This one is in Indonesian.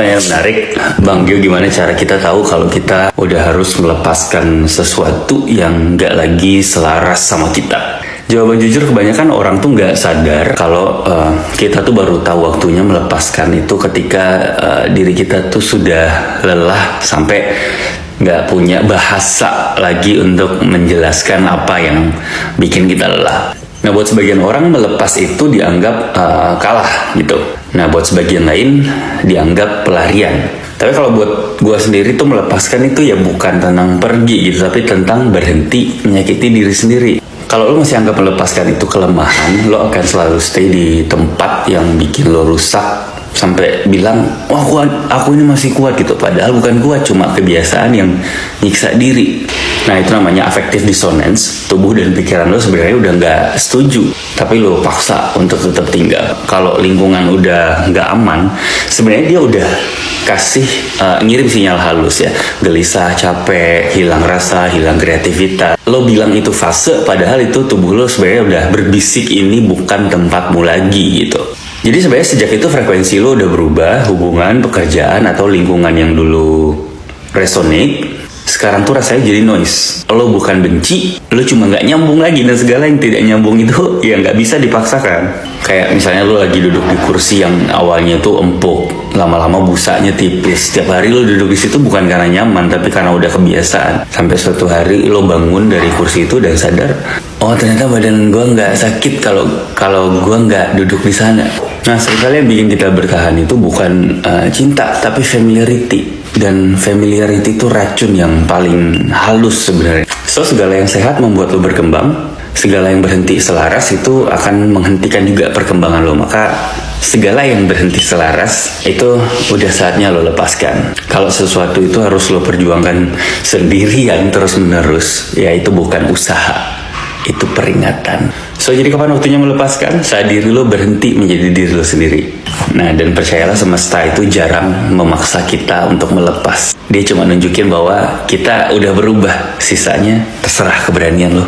pertanyaan menarik, Bang Gio. Gimana cara kita tahu kalau kita udah harus melepaskan sesuatu yang nggak lagi selaras sama kita? Jawaban jujur, kebanyakan orang tuh nggak sadar kalau kita tuh baru tahu waktunya melepaskan itu ketika diri kita tuh sudah lelah sampai nggak punya bahasa lagi untuk menjelaskan apa yang bikin kita lelah. Nah, buat sebagian orang melepas itu dianggap kalah gitu. Nah, buat sebagian lain dianggap pelarian. Tapi kalau buat gue sendiri tuh melepaskan itu ya bukan tentang pergi gitu, tapi tentang berhenti menyakiti diri sendiri. Kalau lo masih anggap melepaskan itu kelemahan, lo akan selalu stay di tempat yang bikin lo rusak sampai bilang, wah aku ini masih kuat gitu. Padahal bukan kuat, cuma kebiasaan yang nyiksa diri. Nah, itu namanya affective dissonance. Tubuh dan pikiran lo sebenarnya udah nggak setuju, tapi lo paksa untuk tetap tinggal. Kalau lingkungan udah nggak aman, sebenarnya dia udah kasih ngirim sinyal halus ya, gelisah, capek, hilang rasa, hilang kreativitas. Lo bilang itu fase, padahal itu tubuh lo sebenarnya udah berbisik ini bukan tempatmu lagi gitu. Jadi sebenarnya sejak itu frekuensi lo udah berubah, hubungan, pekerjaan, atau lingkungan yang dulu resonate, sekarang tuh rasanya jadi noise. Lo bukan benci, lo cuma nggak nyambung lagi, dan segala yang tidak nyambung itu ya nggak bisa dipaksakan. Kayak misalnya lo lagi duduk di kursi yang awalnya tuh empuk, lama-lama busanya tipis. Setiap hari lo duduk di situ bukan karena nyaman, tapi karena udah kebiasaan. Sampai suatu hari lo bangun dari kursi itu dan sadar, oh ternyata badan gue nggak sakit kalau gue nggak duduk di sana. Nah, sebenarnya yang bikin kita bertahan itu bukan cinta, tapi familiarity. Dan familiarity itu racun yang paling halus sebenarnya. So, segala yang sehat membuat lo berkembang. Segala yang berhenti selaras itu akan menghentikan juga perkembangan lo. Maka segala yang berhenti selaras itu udah saatnya lo lepaskan. Kalau sesuatu itu harus lo perjuangkan sendirian terus menerus, ya itu bukan usaha, itu peringatan. So, jadi kapan waktunya melepaskan? Saat diri lo berhenti menjadi diri lo sendiri. Nah, dan percayalah, semesta itu jarang memaksa kita untuk melepas. Dia cuma nunjukin bahwa kita udah berubah. Sisanya terserah keberanian lo.